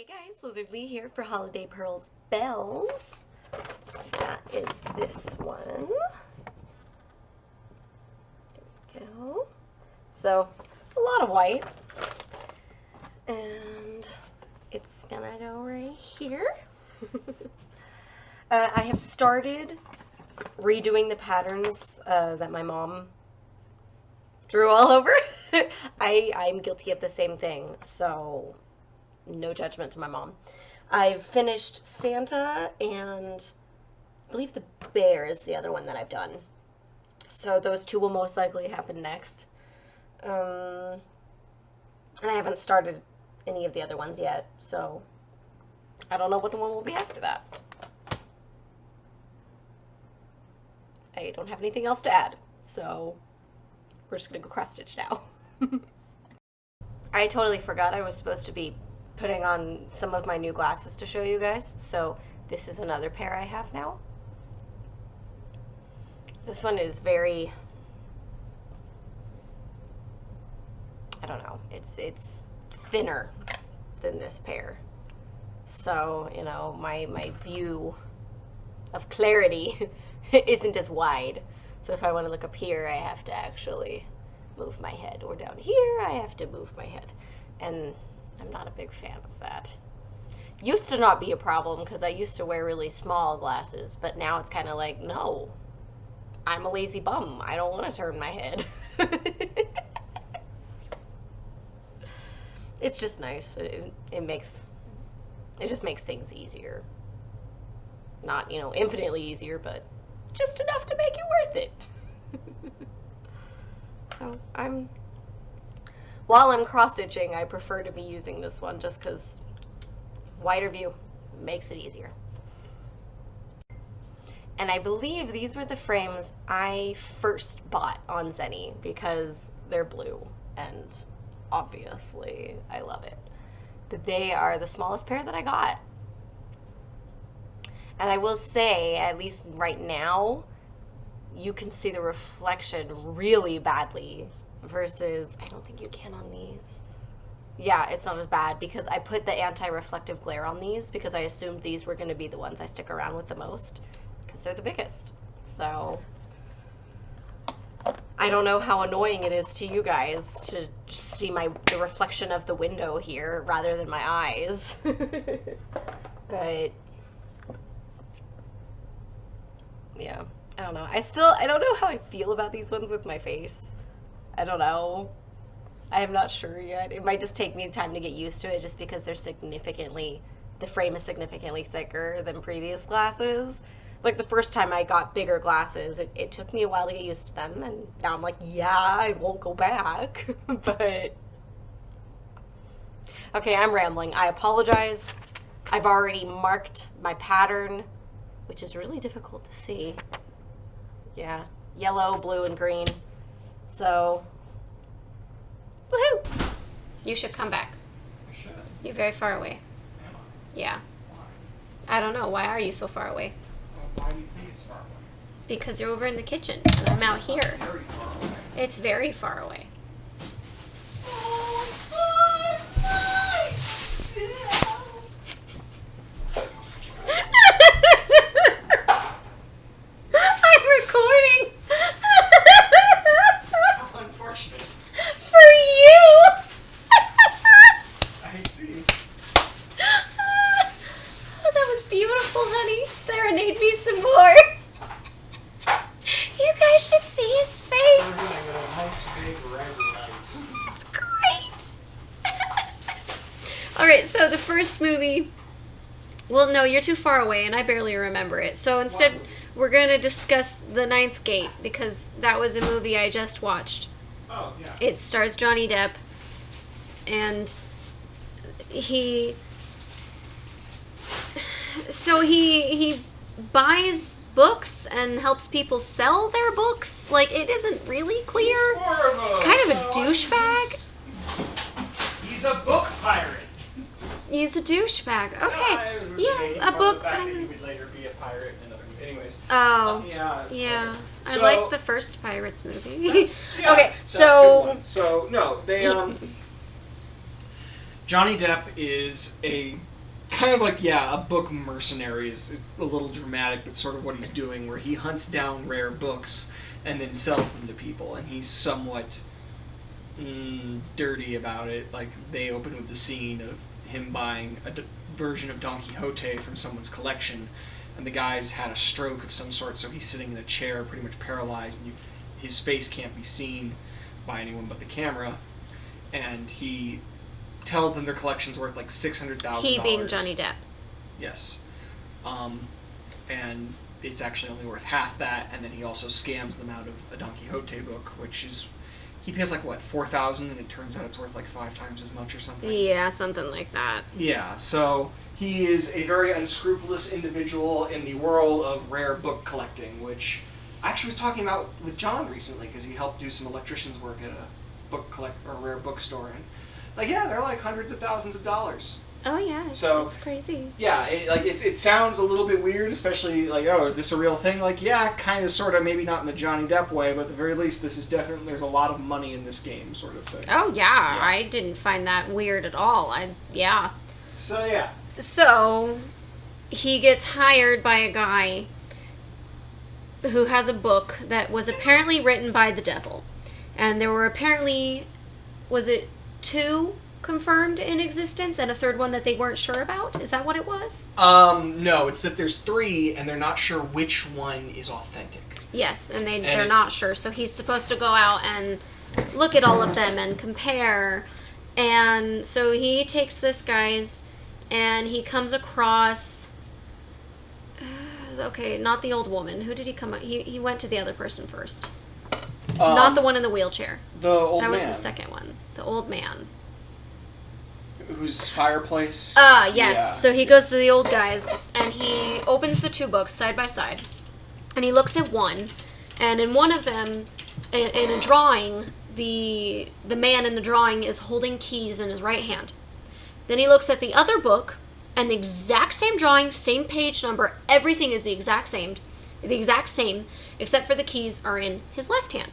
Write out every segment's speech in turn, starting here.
Hey guys, Lizardlea here for Holiday Pearls Bells. So that is this one. There we go. So, a lot of white. And it's gonna go right here. I have started redoing the patterns that my mom drew all over. I'm guilty of the same thing, so no judgment to my mom. I've finished Santa and I believe the bear is the other one that I've done. So those two will most likely happen next. And I haven't started any of the other ones yet, so I don't know what the one will be after that. I don't have anything else to add, so we're just gonna go cross stitch now. I totally forgot I was supposed to be putting on some of my new glasses to show you guys, so this is another pair I have now. This one is very, I don't know, it's thinner than this pair. So, you know, my view of clarity isn't as wide. So if I want to look up here, I have to actually move my head, or down here, I have to move my head. And I'm not a big fan of that. Used to not be a problem because I used to wear really small glasses, but now it's kind of like, no, I'm a lazy bum. I don't want to turn my head. It's just nice. It just makes things easier. Not, you know, infinitely easier, but just enough to make it worth it. So while I'm cross-stitching, I prefer to be using this one just because wider view makes it easier. And I believe these were the frames I first bought on Zenny because they're blue and obviously I love it. But they are the smallest pair that I got. And I will say, at least right now, you can see the reflection really badly versus, I don't think you can on these. Yeah, it's not as bad because I put the anti-reflective glare on these because I assumed these were going to be the ones I stick around with the most because they're the biggest. So I don't know how annoying it is to you guys to see the reflection of the window here rather than my eyes. But yeah, I don't know. I don't know how I feel about these ones with my face. I don't know. I am not sure yet. It might just take me time to get used to it just because the frame is significantly thicker than previous glasses. Like the first time I got bigger glasses, it took me a while to get used to them, and now I'm like, yeah, I won't go back. But okay, I'm rambling. I apologize. I've already marked my pattern, which is really difficult to see. Yeah, yellow, blue, and green. So, woohoo! You should come back. I should. You're very far away. Am I? Yeah. Why? I don't know. Why are you so far away? Well, why do you think it's far away? Because you're over in the kitchen, and I'm out here. It's very far away. It's very far away. Oh, myself. I'm recording. How unfortunate. For you. I see. Oh, that was beautiful, honey. Serenade me some more. You guys should see his face. We're gonna get a nice big red light. It's great. All right, so the first movie. Well, no, you're too far away, and I barely remember it. So instead, we're going to discuss The Ninth Gate, because that was a movie I just watched. Oh, yeah. It stars Johnny Depp, and he buys books and helps people sell their books. Like, it isn't really clear. He's kind of a douchebag. He's a book pirate. He's a douchebag. Okay. Yeah, a From book. The fact that he would later be a pirate in other movies. Anyways. Oh. Yeah. Yeah. So, I liked the first Pirates movie. Yeah, okay, that's a so good one. So no, they Johnny Depp is a kind of like, a book mercenary is a little dramatic, but sort of what he's doing, where he hunts down rare books and then sells them to people, and he's somewhat dirty about it. Like, they open with the scene of him buying a version of Don Quixote from someone's collection, and the guy's had a stroke of some sort, so he's sitting in a chair, pretty much paralyzed, and his face can't be seen by anyone but the camera, and he tells them their collection's worth like $600,000. He being Johnny Depp. Yes. And it's actually only worth half that, and then he also scams them out of a Don Quixote book, which is, he pays like, what, $4,000, and it turns out it's worth like 5 times as much or something? Yeah, something like that. Yeah, so he is a very unscrupulous individual in the world of rare book collecting, which I actually was talking about with John recently, because he helped do some electrician's work at a rare bookstore, and like, they're like hundreds of thousands of dollars. Oh yeah, so it's crazy. Yeah, it sounds a little bit weird, especially like, oh, is this a real thing? Like, yeah, kind of, sort of, maybe not in the Johnny Depp way, but at the very least, this is definitely, there's a lot of money in this game, sort of thing. Oh yeah, I didn't find that weird at all. So yeah. So he gets hired by a guy who has a book that was apparently written by the devil, and there were apparently, was it 2 confirmed in existence and a third one that they weren't sure about? Is that what it was? No, it's that there's 3 and they're not sure which one is authentic. Yes, and they're not sure. So he's supposed to go out and look at all of them and compare. And so he takes this guy's, and he comes across, okay, not the old woman. Who did he come? He went to the other person first. Not the one in the wheelchair. The old man. That was the second one. The old man. Whose fireplace. Yes. Yeah. So he goes to the old guys, and he opens the 2 books side by side, and he looks at one, and in one of them, in a drawing, the man in the drawing is holding keys in his right hand. Then he looks at the other book, and the exact same drawing, same page number, everything is the exact same, except for the keys are in his left hand.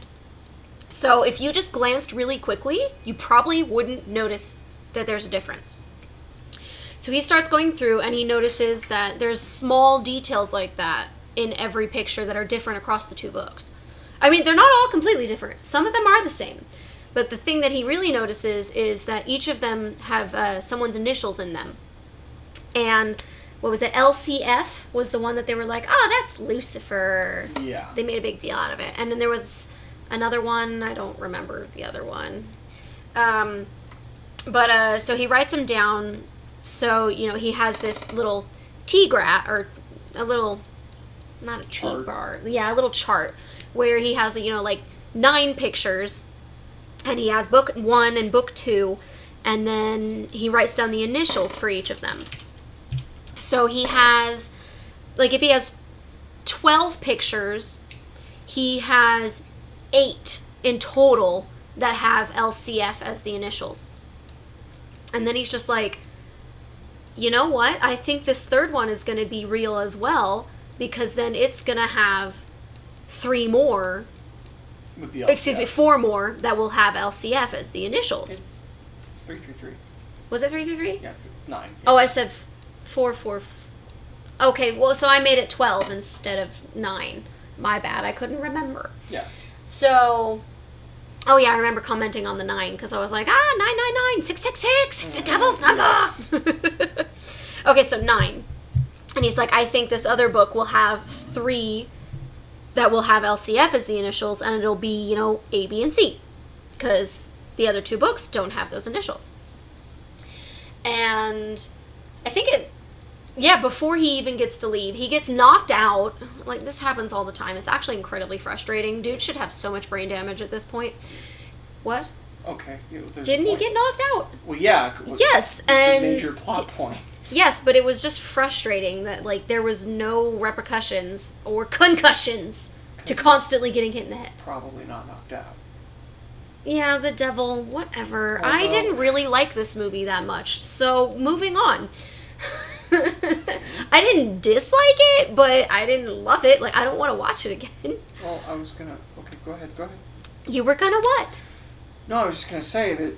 So if you just glanced really quickly, you probably wouldn't notice that there's a difference. So he starts going through, and he notices that there's small details like that in every picture that are different across the 2 books. I mean, they're not all completely different. Some of them are the same. But the thing that he really notices is that each of them have someone's initials in them. And what was it? LCF was the one that they were like, oh, that's Lucifer. Yeah. They made a big deal out of it. And then there was another one. I don't remember the other one. So he writes them down. So, he has this little or a little, not a chart. T-bar. Yeah, a little chart where he has, like 9 pictures. And he has book 1 and book 2. And then he writes down the initials for each of them. So he has, if he has 12 pictures, he has 8 in total that have LCF as the initials. And then he's just like, you know what? I think this third one is going to be real as well, because then it's going to have 3 more. With the LCF. 4 more that will have LCF as the initials. It's 333. Was it 333? Yeah, it's 9. Yes. Oh, I said 4. Okay, well, so I made it 12 instead of 9. My bad. I couldn't remember. Yeah. So, oh yeah, I remember commenting on the 9 because I was like, 999, 666, it's the devil's number. Yes. Okay, so 9. And he's like, I think this other book will have 3 that will have LCF as the initials, and it'll be, A, B, and C, because the other 2 books don't have those initials. And I think before he even gets to leave, he gets knocked out. Like, this happens all the time. It's actually incredibly frustrating. Dude should have so much brain damage at this point. What? Okay. Didn't he get knocked out? Well, yeah. Yes, it's and a major plot point. Yes, but it was just frustrating that, there was no repercussions or concussions to constantly getting hit in the head. Probably not knocked out. Yeah, the devil, whatever. I didn't really like this movie that much, so moving on. I didn't dislike it, but I didn't love it. I don't want to watch it again. Well, I was gonna... Okay, go ahead. You were gonna what? No, I was just gonna say that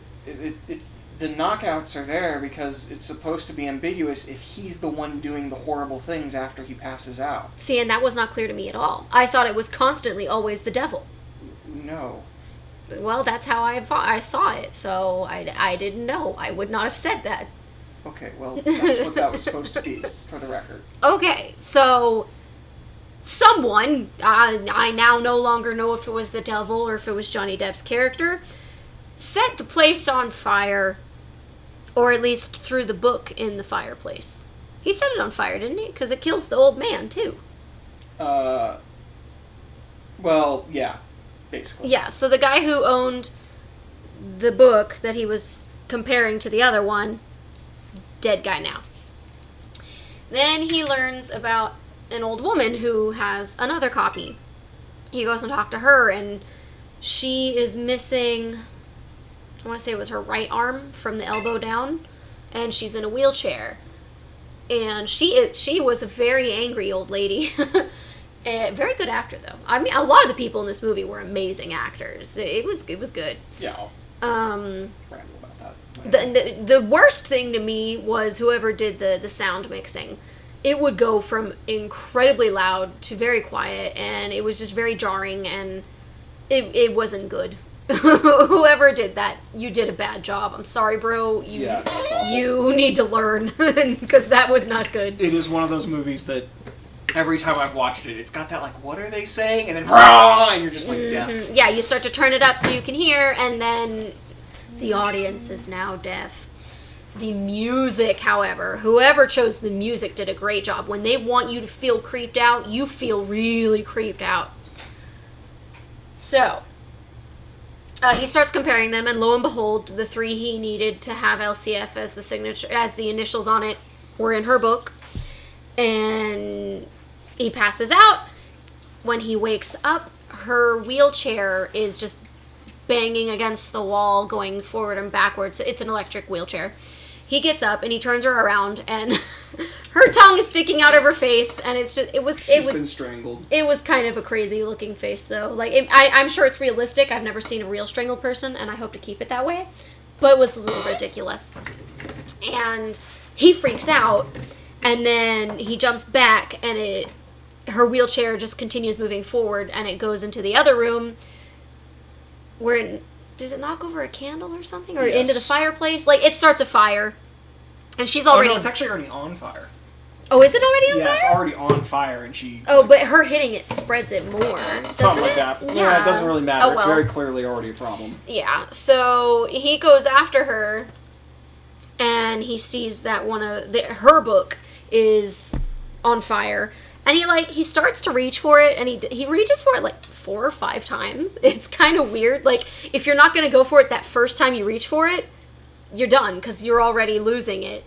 The knockouts are there because it's supposed to be ambiguous if he's the one doing the horrible things after he passes out. See, and that was not clear to me at all. I thought it was constantly always the devil. No. Well, that's how I saw it, so I didn't know. I would not have said that. Okay, well, that's what that was supposed to be, for the record. Okay, so someone, I now no longer know if it was the devil or if it was Johnny Depp's character, set the place on fire, or at least threw the book in the fireplace. He set it on fire, didn't he? Because it kills the old man, too. Well, yeah, basically. Yeah, so the guy who owned the book that he was comparing to the other one, dead guy now. Then he learns about an old woman who has another copy. He goes and talks to her, and she is missing, I want to say it was her right arm from the elbow down, and she's in a wheelchair. And she was a very angry old lady. Very good actor, though. I mean, a lot of the people in this movie were amazing actors. It was good. Yeah, I'll ramble about that. The worst thing to me was whoever did the sound mixing. It would go from incredibly loud to very quiet, and it was just very jarring, and it wasn't good. Whoever did that, you did a bad job. I'm sorry, bro. That's awful. You need to learn, because that was not good. It is one of those movies that every time I've watched it, it's got that, like, what are they saying? And then, rah, and you're just, like, deaf. Yeah, you start to turn it up so you can hear, and then the audience is now deaf. The music, however, whoever chose the music did a great job. When they want you to feel creeped out, you feel really creeped out. So, he starts comparing them, and lo and behold, the three he needed to have LCF as the signature, as the initials on it, were in her book. And he passes out. When he wakes up, her wheelchair is just banging against the wall, going forward and backwards. It's an electric wheelchair. He gets up and he turns her around, and her tongue is sticking out of her face, and it's just She's been strangled. It was kind of a crazy looking face, though. Like, I'm sure it's realistic. I've never seen a real strangled person, and I hope to keep it that way. But it was a little ridiculous. And he freaks out, and then he jumps back, and her wheelchair just continues moving forward, and it goes into the other room where does it knock over a candle or something? Or into the fireplace? Like, it starts a fire. And she's already... Oh, no, it's actually already on fire. Oh, is it already on fire? Yeah, it's already on fire, and she... Oh, but her hitting it spreads it more. Something like that. But yeah, it doesn't really matter. Oh, well. It's very clearly already a problem. Yeah, so he goes after her, and he sees that one of... her book is on fire. And he starts to reach for it, and he reaches for it like 4 or 5 times. It's kind of weird. Like, if you're not going to go for it that first time you reach for it, you're done, because you're already losing it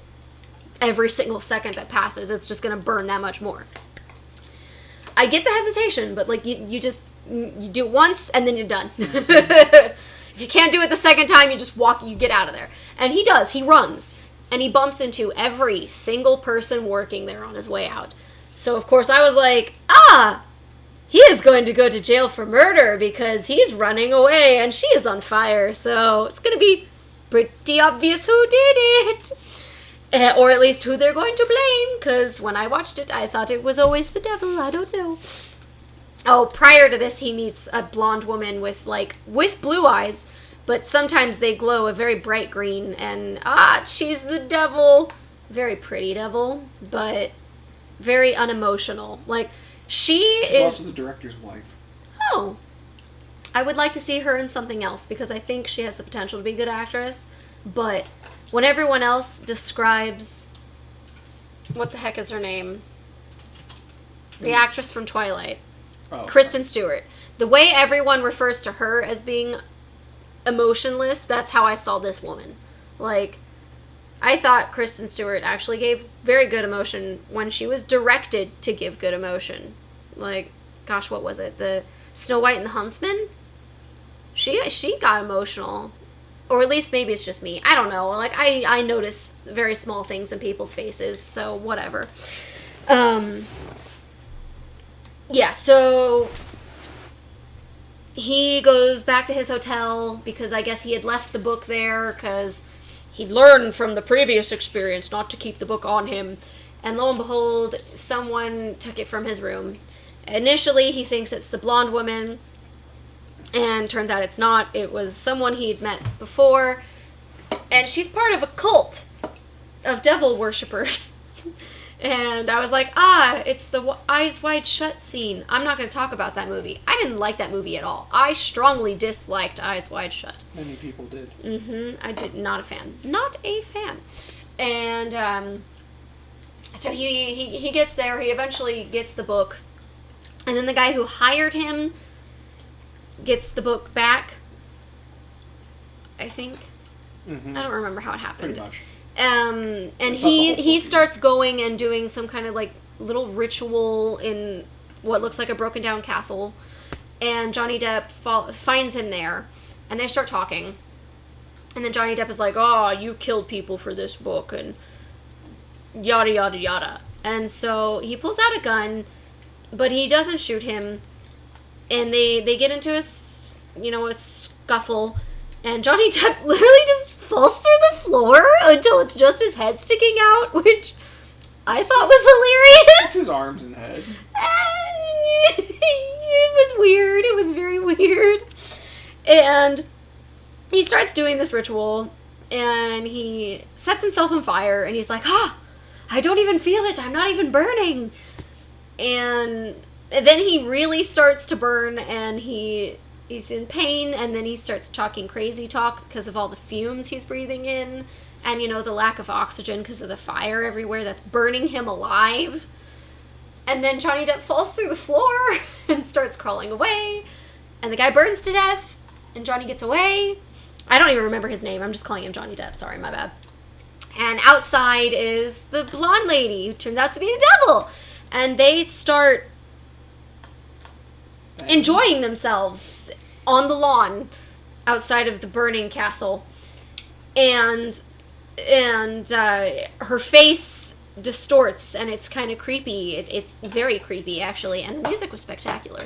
every single second that passes. It's just going to burn that much more. I get the hesitation, but, like, you do it once, and then you're done. If you can't do it the second time, you get out of there. And he does. He runs, and he bumps into every single person working there on his way out. So, of course, I was like, he is going to go to jail for murder because he's running away and she is on fire. So, it's going to be pretty obvious who did it. Or at least who they're going to blame, because when I watched it, I thought it was always the devil. I don't know. Oh, prior to this, he meets a blonde woman with blue eyes, but sometimes they glow a very bright green, and, she's the devil. Very pretty devil, but... very unemotional. Like, she's also the director's wife. Oh. I would like to see her in something else, because I think she has the potential to be a good actress. But when everyone else describes... what the heck is her name? The actress from Twilight. Oh. Kristen Stewart. The way everyone refers to her as being emotionless, that's how I saw this woman. Like... I thought Kristen Stewart actually gave very good emotion when she was directed to give good emotion. Like, gosh, what was it? The Snow White and the Huntsman? She got emotional. Or at least maybe it's just me. I don't know. Like, I notice very small things in people's faces, so whatever. Yeah, so he goes back to his hotel because I guess he had left the book there because... he'd learned from the previous experience not to keep the book on him. And lo and behold, someone took it from his room. Initially, he thinks it's the blonde woman, and turns out it's not. It was someone he'd met before, and she's part of a cult of devil worshippers. And I was like, it's the Eyes Wide Shut scene. I'm not going to talk about that movie. I didn't like that movie at all. I strongly disliked Eyes Wide Shut. Many people did. I did. Not a fan. Not a fan. And so he gets there. He eventually gets the book. And then the guy who hired him gets the book back, I think. I don't remember how it happened. Pretty much. And he starts going and doing some kind of like little ritual in what looks like a broken down castle, and Johnny Depp finds him there, and they start talking, and then Johnny Depp is like, "Oh, you killed people for this book," and yada yada yada, and so he pulls out a gun, but he doesn't shoot him, and they get into a scuffle, and Johnny Depp literally just falls through the floor until it's just his head sticking out, which I thought was hilarious. It's his arms and head. It was weird. It was very weird. And he starts doing this ritual, and he sets himself on fire, and he's like, I don't even feel it. I'm not even burning. And then he really starts to burn, and he's in pain, and then he starts talking crazy talk because of all the fumes he's breathing in, and, the lack of oxygen because of the fire everywhere that's burning him alive. And then Johnny Depp falls through the floor and starts crawling away, and the guy burns to death, and Johnny gets away. I don't even remember his name. I'm just calling him Johnny Depp. Sorry, my bad. And outside is the blonde lady, who turns out to be the devil, and they start enjoying themselves on the lawn outside of the burning castle, and her face distorts, and it's kind of creepy. It's very creepy, actually, and the music was spectacular.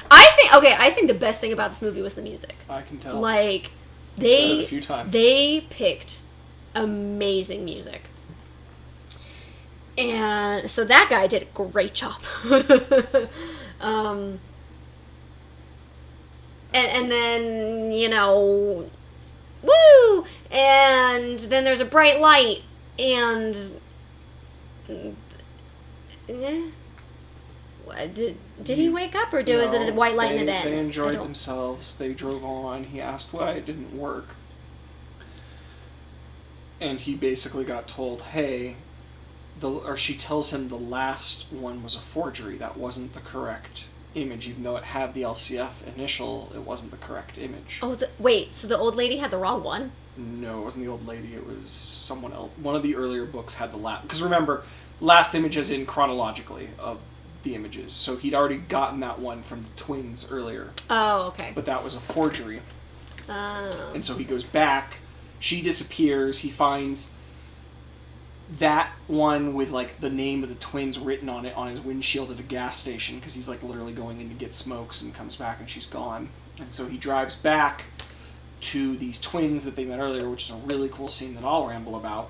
I think the best thing about this movie was the music. I can tell. Like, I've said it a few times. they picked amazing music. And so that guy did a great job. And then, woo! And then there's a bright light, and did he wake up, or was it a white light and it ends? They enjoyed themselves. They drove on. He asked why it didn't work. And he basically got told, hey, she tells him the last one was a forgery. That wasn't the correct image. Even though it had the LCF initial, it wasn't the correct image. Oh, wait, so the old lady had the wrong one? No, it wasn't the old lady. It was someone else. One of the earlier books had the last... Because remember, last image is in chronologically of the images. So he'd already gotten that one from the twins earlier. Oh, okay. But that was a forgery. Oh. And so he goes back. She disappears. He finds that one with, like, the name of the twins written on it on his windshield at a gas station, because he's, like, literally going in to get smokes, and comes back and she's gone. And so he drives back to these twins that they met earlier, which is a really cool scene that I'll ramble about.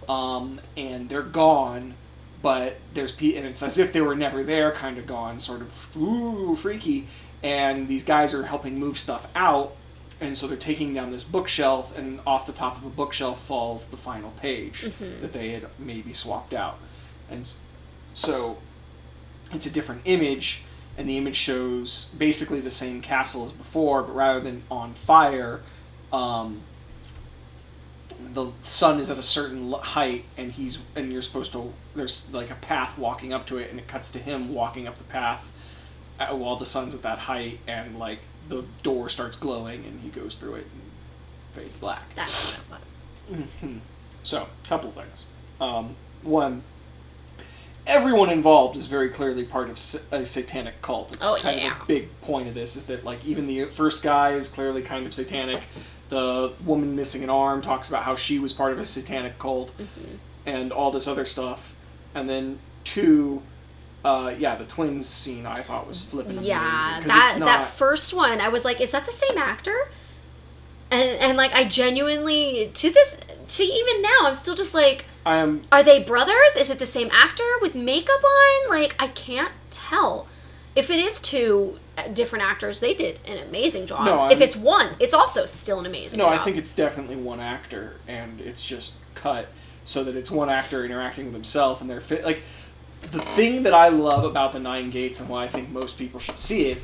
And they're gone, but and it's as if they were never there, kind of gone, sort of, ooh, freaky. And these guys are helping move stuff out, and so they're taking down this bookshelf, and off the top of a bookshelf falls the final page that they had maybe swapped out. And so it's a different image, and the image shows basically the same castle as before, but rather than on fire, the sun is at a certain height, and you're supposed to, there's like a path walking up to it, and it cuts to him walking up the path while the sun's at that height, and like the door starts glowing, and he goes through it and fades black. That's what it was. Mm-hmm. So, a couple of things. One, everyone involved is very clearly part of a satanic cult. It's kind of a big point of this, is that, like, even the first guy is clearly kind of satanic. The woman missing an arm talks about how she was part of a satanic cult, and all this other stuff. And then two, the twins scene I thought was flipping amazing. Yeah, that first one, I was like, is that the same actor? And like, I genuinely, to to even now, I'm still just like, I am. are they brothers? Is it the same actor with makeup on? Like, I can't tell. If it is two different actors, they did an amazing job. No, if it's one, it's also still an amazing job. No, I think it's definitely one actor, and it's just cut so that it's one actor interacting with himself, and they're fit. Like, the thing that I love about The Nine Gates and why I think most people should see it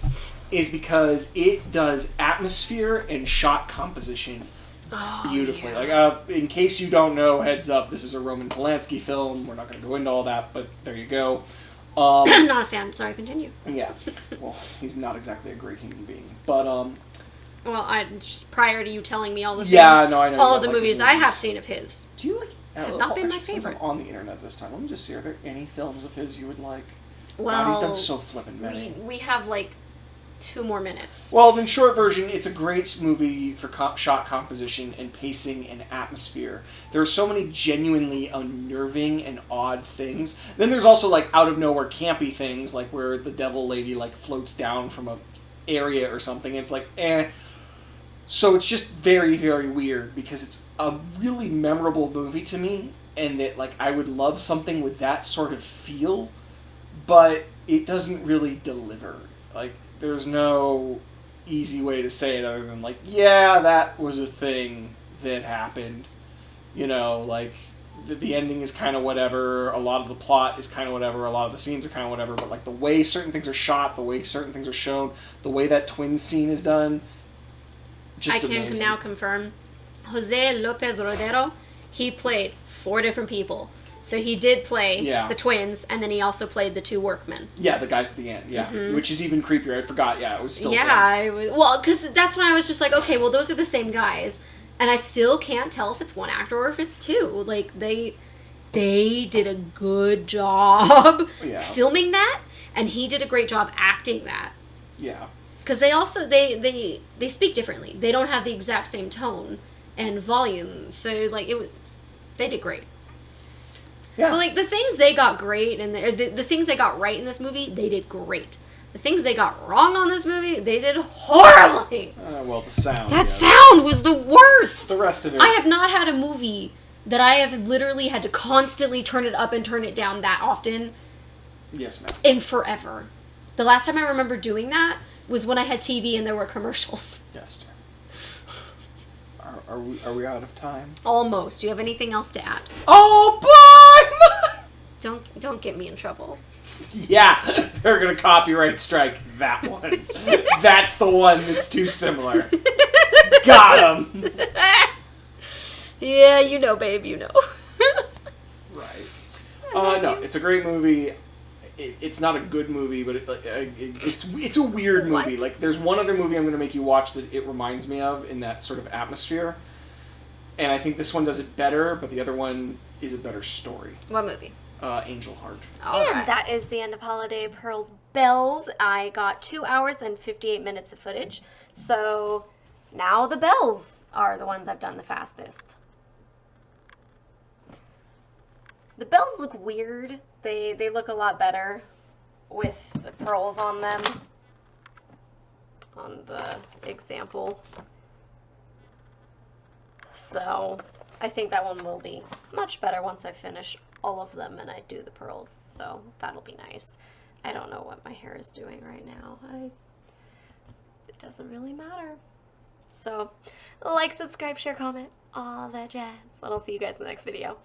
is because it does atmosphere and shot composition beautifully. Yeah. Like, in case you don't know, heads up, this is a Roman Polanski film. We're not going to go into all that, but there you go. I'm not a fan. Sorry, continue. Yeah. Well, he's not exactly a great human being. But, Well, I just prior to you telling me all the things, yeah, no, I know. all you of the don't like movies his I have seen of his. Do you like... Have not been my actually, since I'm favorite. on the internet this time, let me just see, are there any films of his you would like? Well, God, he's done so flippin' many. we have like 2 more minutes. Well, in short version, it's a great movie for shot composition and pacing and atmosphere. There are so many genuinely unnerving and odd things. Then there's also, like, out-of-nowhere campy things, like where the devil lady, like, floats down from a area or something, and it's like, eh. So it's just very, very weird, because it's a really memorable movie to me, and that, like, I would love something with that sort of feel, but it doesn't really deliver. Like, there's no easy way to say it other than, like, yeah, that was a thing that happened. You know, like, the ending is kind of whatever, a lot of the plot is kind of whatever, a lot of the scenes are kind of whatever, but, like, the way certain things are shot, the way certain things are shown, the way that twin scene is done, just I can amazing. now confirm, Jose Lopez Rodero, he played 4 different people. So he did play the twins, and then he also played the 2 workmen. Yeah, the guys at the end, yeah. Mm-hmm. Which is even creepier. I forgot, yeah, it was still well, because that's when I was just like, okay, well, those are the same guys. And I still can't tell if it's one actor or if it's 2. Like, they did a good job filming that, and he did a great job acting that. Yeah. Because they also, they speak differently. They don't have the exact same tone and volume. So, like, they did great. Yeah. So, like, the things they got great, and the things they got right in this movie, they did great. The things they got wrong on this movie, they did horribly. Well, the sound. That sound was the worst. The rest of it. I have not had a movie that I have literally had to constantly turn it up and turn it down that often. Yes, ma'am. In forever. The last time I remember doing that was when I had TV and there were commercials. Yes, dear. Are we out of time? Almost. Do you have anything else to add? Oh, boy! Don't get me in trouble. Yeah, they're gonna copyright strike that one. That's the one that's too similar. Got him. Yeah, you know, babe, you know. Right. No, it's a great movie. It's not a good movie, but it's a weird movie. Like, there's one other movie I'm going to make you watch that it reminds me of in that sort of atmosphere. And I think this one does it better, but the other one is a better story. What movie? Angel Heart. And that is the end of Holiday of Pearl's Bells. I got 2 hours and 58 minutes of footage. So now the bells are the ones I've done the fastest. The bells look weird. They look a lot better with the pearls on them on the example. So I think that one will be much better once I finish all of them and I do the pearls. So that'll be nice. I don't know what my hair is doing right now. It doesn't really matter. So like, subscribe, share, comment, all that jazz. And I'll see you guys in the next video.